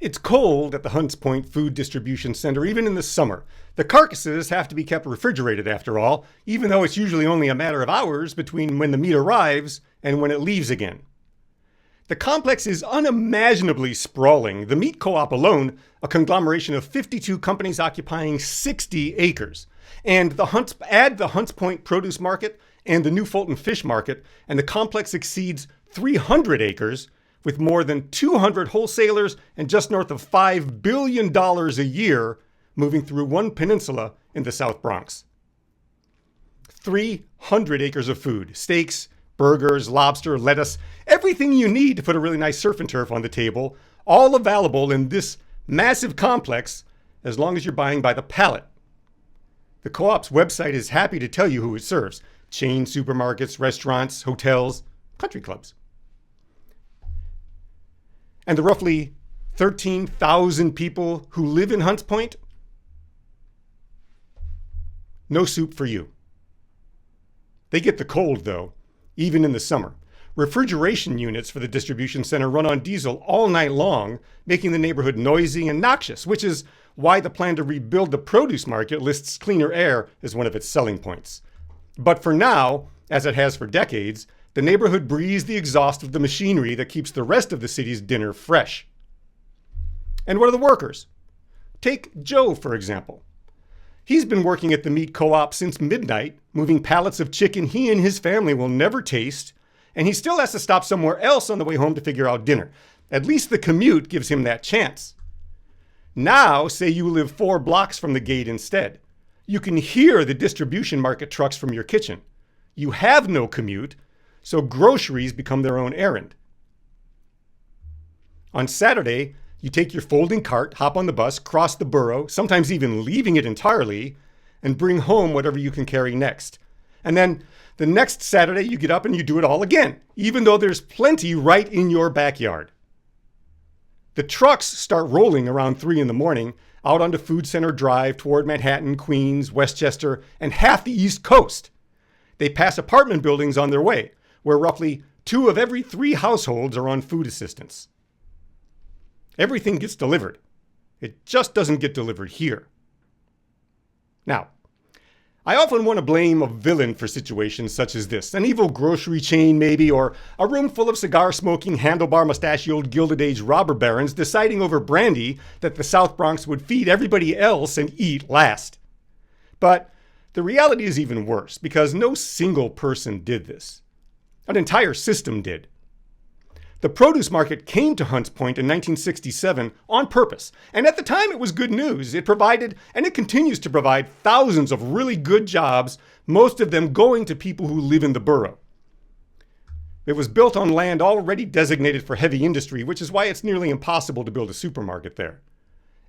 It's cold at the Hunts Point Food Distribution Center, even in the summer. The carcasses have to be kept refrigerated, after all, even though it's usually only a matter of hours between when the meat arrives and when it leaves again. The complex is unimaginably sprawling. The meat co-op alone, a conglomeration of 52 companies occupying 60 acres. And add the Hunts Point Produce Market and the New Fulton Fish Market, and the complex exceeds 300 acres, with more than 200 wholesalers and just north of $5 billion a year moving through one peninsula in the South Bronx. 300 acres of food, steaks, burgers, lobster, lettuce, everything you need to put a really nice surf and turf on the table, all available in this massive complex as long as you're buying by the pallet. The co-op's website is happy to tell you who it serves: chain supermarkets, restaurants, hotels, country clubs. And the roughly 13,000 people who live in Hunts Point, no soup for you. They get the cold, though, even in the summer. Refrigeration units for the distribution center run on diesel all night long, making the neighborhood noisy and noxious, which is why the plan to rebuild the produce market lists cleaner air as one of its selling points. But for now, as it has for decades, the neighborhood breathes the exhaust of the machinery that keeps the rest of the city's dinner fresh. And what are the workers? Take Joe, for example. He's been working at the meat co-op since midnight, moving pallets of chicken he and his family will never taste, and he still has to stop somewhere else on the way home to figure out dinner. At least the commute gives him that chance. Now, say you live 4 blocks from the gate instead. You can hear the distribution market trucks from your kitchen. You have no commute, so groceries become their own errand. On Saturday, you take your folding cart, hop on the bus, cross the borough, sometimes even leaving it entirely, and bring home whatever you can carry next. And then the next Saturday, you get up and you do it all again, even though there's plenty right in your backyard. The trucks start rolling around 3 in the morning, out onto Food Center Drive toward Manhattan, Queens, Westchester, and half the East Coast. They pass apartment buildings on their way, where roughly 2 of every 3 households are on food assistance. Everything gets delivered. It just doesn't get delivered here. Now, I often want to blame a villain for situations such as this. An evil grocery chain, maybe, or a room full of cigar-smoking, handlebar-mustachioed Gilded Age robber barons deciding over brandy that the South Bronx would feed everybody else and eat last. But the reality is even worse, because no single person did this. An entire system did. The produce market came to Hunts Point in 1967 on purpose, and at the time it was good news. It provided, and it continues to provide, thousands of really good jobs, most of them going to people who live in the borough. It was built on land already designated for heavy industry, which is why it's nearly impossible to build a supermarket there.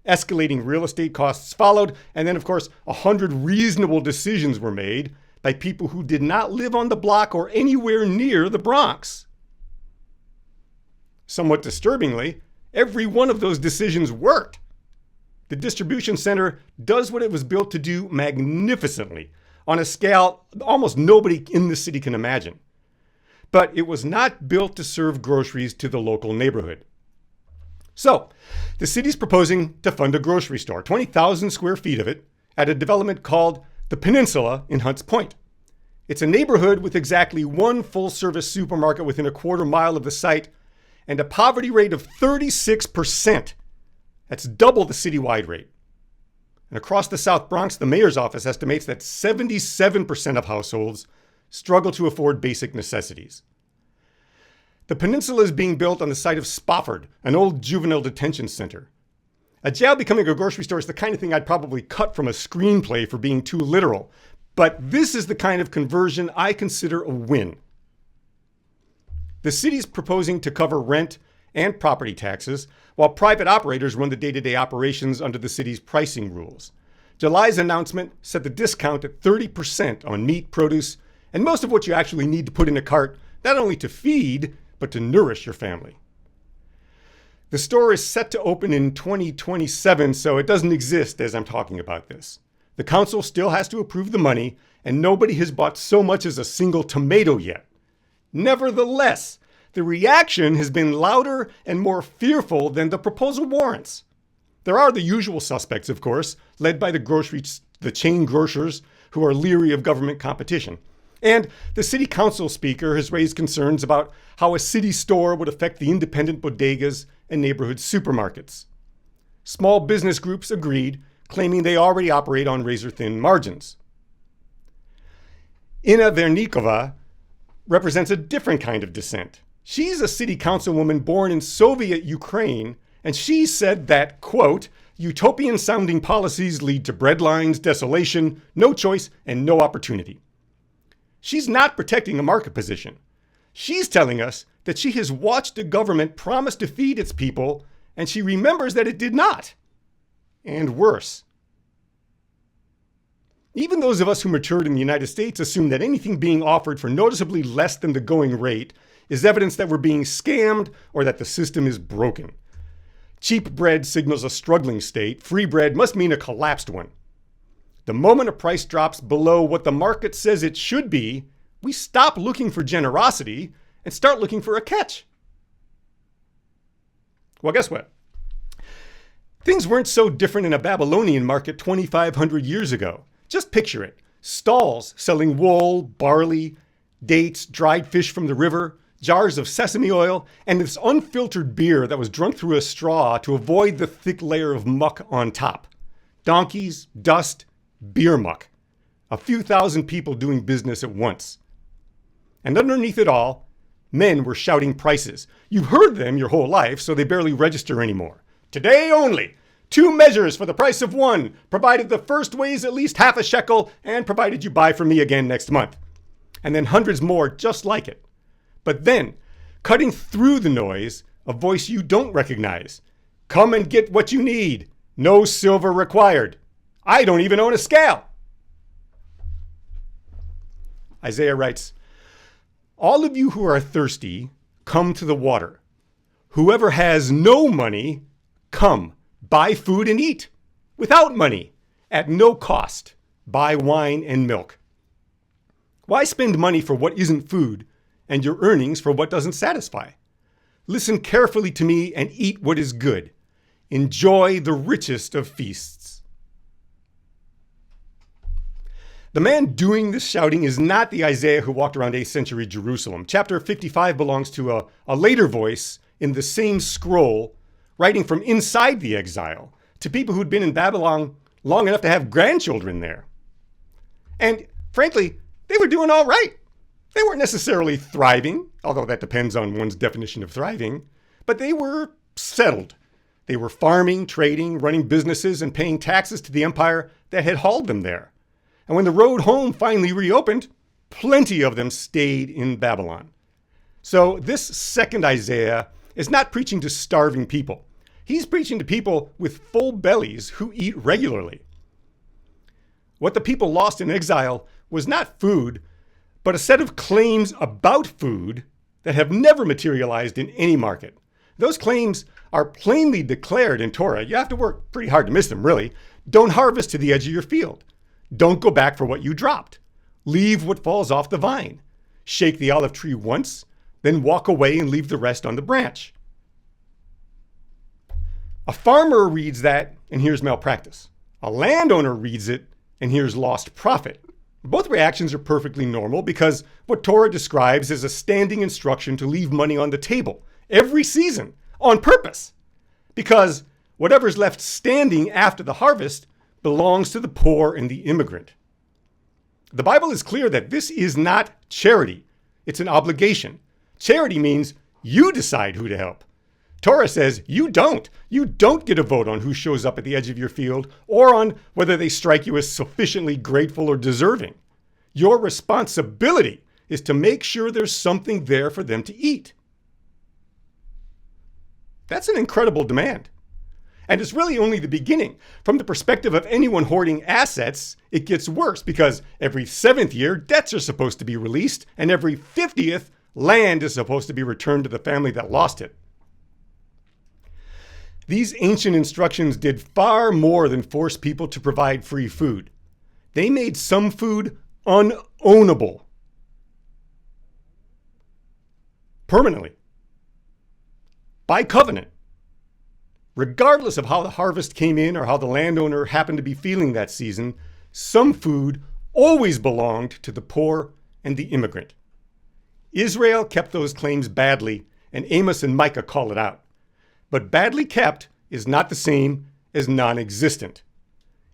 Escalating real estate costs followed, and then, of course, 100 reasonable decisions were made by people who did not live on the block or anywhere near the Bronx. Somewhat disturbingly, every one of those decisions worked. The distribution center does what it was built to do magnificently, on a scale almost nobody in the city can imagine. But it was not built to serve groceries to the local neighborhood. So, the city's proposing to fund a grocery store, 20,000 square feet of it, at a development called the Peninsula in Hunts Point. It's a neighborhood with exactly 1 full-service supermarket within a quarter mile of the site, and a poverty rate of 36%. That's double the citywide rate. And across the South Bronx, the mayor's office estimates that 77% of households struggle to afford basic necessities. The peninsula is being built on the site of Spofford, an old juvenile detention center. A jail becoming a grocery store is the kind of thing I'd probably cut from a screenplay for being too literal. But this is the kind of conversion I consider a win. The city's proposing to cover rent and property taxes, while private operators run the day-to-day operations under the city's pricing rules. July's announcement set the discount at 30% on meat, produce, and most of what you actually need to put in a cart, not only to feed, but to nourish your family. The store is set to open in 2027, so it doesn't exist as I'm talking about this. The council still has to approve the money, and nobody has bought so much as a single tomato yet. Nevertheless, the reaction has been louder and more fearful than the proposal warrants. There are the usual suspects, of course, led by the chain grocers who are leery of government competition. And the city council speaker has raised concerns about how a city store would affect the independent bodegas and neighborhood supermarkets. Small business groups agreed, claiming they already operate on razor-thin margins. Inna Vernikova represents a different kind of dissent. She's a city councilwoman born in Soviet Ukraine, and she said that, quote, utopian-sounding policies lead to breadlines, desolation, no choice, and no opportunity. She's not protecting a market position. She's telling us that she has watched a government promise to feed its people, and she remembers that it did not. And worse. Even those of us who matured in the United States assume that anything being offered for noticeably less than the going rate is evidence that we're being scammed or that the system is broken. Cheap bread signals a struggling state. Free bread must mean a collapsed one. The moment a price drops below what the market says it should be, we stop looking for generosity and start looking for a catch. Well, guess what? Things weren't so different in a Babylonian market 2,500 years ago. Just picture it. Stalls selling wool, barley, dates, dried fish from the river, jars of sesame oil, and this unfiltered beer that was drunk through a straw to avoid the thick layer of muck on top. Donkeys, dust, beer muck. A few thousand people doing business at once. And underneath it all, men were shouting prices. You've heard them your whole life, so they barely register anymore. Today only, 2 measures for the price of 1, provided the first weighs at least half a shekel, and provided you buy from me again next month. And then hundreds more just like it. But then, cutting through the noise, a voice you don't recognize. Come and get what you need. No silver required. I don't even own a scale. Isaiah writes, all of you who are thirsty, come to the water. Whoever has no money, come, buy food and eat. Without money, at no cost, buy wine and milk. Why spend money for what isn't food and your earnings for what doesn't satisfy? Listen carefully to me and eat what is good. Enjoy the richest of feasts. The man doing this shouting is not the Isaiah who walked around 8th century Jerusalem. Chapter 55 belongs to a later voice in the same scroll, writing from inside the exile to people who'd been in Babylon long enough to have grandchildren there. And frankly, they were doing all right. They weren't necessarily thriving, although that depends on one's definition of thriving, but they were settled. They were farming, trading, running businesses, and paying taxes to the empire that had hauled them there. And when the road home finally reopened, plenty of them stayed in Babylon. So this second Isaiah is not preaching to starving people. He's preaching to people with full bellies who eat regularly. What the people lost in exile was not food, but a set of claims about food that have never materialized in any market. Those claims are plainly declared in Torah. You have to work pretty hard to miss them, really. Don't harvest to the edge of your field. Don't go back for what you dropped. Leave what falls off the vine. Shake the olive tree once, then walk away and leave the rest on the branch. A farmer reads that and hears malpractice. A landowner reads it and hears lost profit. Both reactions are perfectly normal because what Torah describes is a standing instruction to leave money on the table every season on purpose. Because whatever's left standing after the harvest belongs to the poor and the immigrant. The Bible is clear that this is not charity. It's an obligation. Charity means you decide who to help. Torah says you don't. You don't get a vote on who shows up at the edge of your field or on whether they strike you as sufficiently grateful or deserving. Your responsibility is to make sure there's something there for them to eat. That's an incredible demand. And it's really only the beginning. From the perspective of anyone hoarding assets, it gets worse because every 7th year, debts are supposed to be released, and every 50th, land is supposed to be returned to the family that lost it. These ancient instructions did far more than force people to provide free food. They made some food unownable. Permanently. by covenant. Regardless of how the harvest came in or how the landowner happened to be feeling that season, some food always belonged to the poor and the immigrant. Israel kept those claims badly, and Amos and Micah call it out. But badly kept is not the same as non-existent.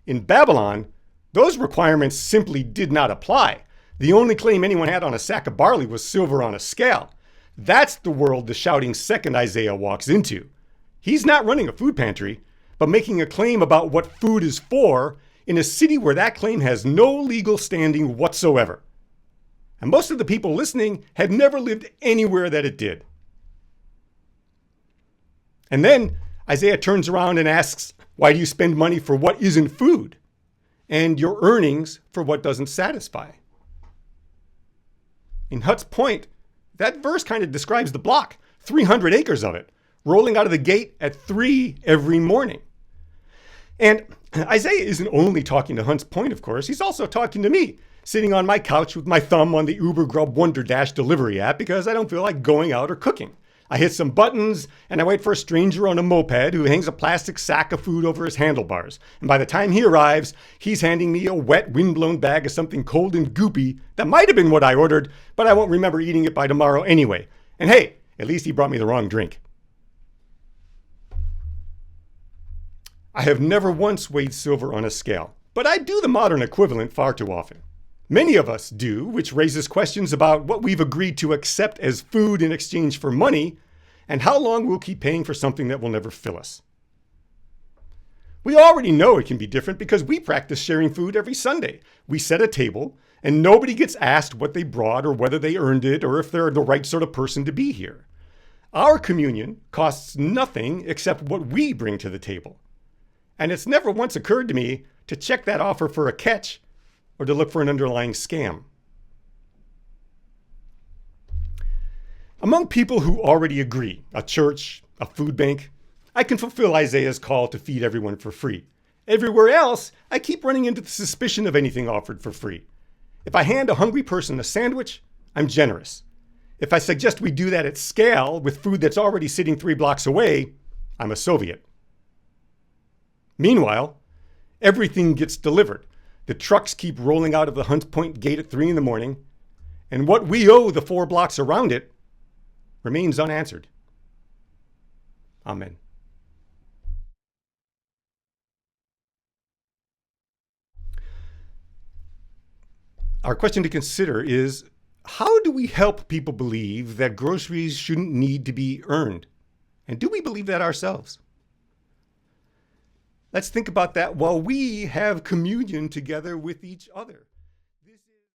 In Babylon, those requirements simply did not apply. The only claim anyone had on a sack of barley was silver on a scale. That's the world the shouting second Isaiah walks into. He's not running a food pantry, but making a claim about what food is for in a city where that claim has no legal standing whatsoever. And most of the people listening had never lived anywhere that it did. And then Isaiah turns around and asks, why do you spend money for what isn't food? And your earnings for what doesn't satisfy? In Hutt's point, that verse kind of describes the block, 300 acres of it, rolling out of the gate at 3 every morning. And Isaiah isn't only talking to Hunt's point, of course, he's also talking to me, sitting on my couch with my thumb on the Uber Grub Wonder Dash delivery app because I don't feel like going out or cooking. I hit some buttons and I wait for a stranger on a moped who hangs a plastic sack of food over his handlebars. And by the time he arrives, he's handing me a wet, windblown bag of something cold and goopy that might have been what I ordered, but I won't remember eating it by tomorrow anyway. And hey, at least he brought me the wrong drink. I have never once weighed silver on a scale, but I do the modern equivalent far too often. Many of us do, which raises questions about what we've agreed to accept as food in exchange for money, and how long we'll keep paying for something that will never fill us. We already know it can be different because we practice sharing food every Sunday. We set a table, and nobody gets asked what they brought or whether they earned it or if they're the right sort of person to be here. Our communion costs nothing except what we bring to the table. And it's never once occurred to me to check that offer for a catch or to look for an underlying scam. Among people who already agree, a church, a food bank, I can fulfill Isaiah's call to feed everyone for free. Everywhere else, I keep running into the suspicion of anything offered for free. If I hand a hungry person a sandwich, I'm generous. If I suggest we do that at scale with food that's already sitting 3 blocks away, I'm a Soviet. Meanwhile, everything gets delivered. The trucks keep rolling out of the Hunt Point gate at 3 in the morning, and what we owe the 4 blocks around it remains unanswered. Amen. Our question to consider is, how do we help people believe that groceries shouldn't need to be earned? And do we believe that ourselves? Let's think about that while we have communion together with each other.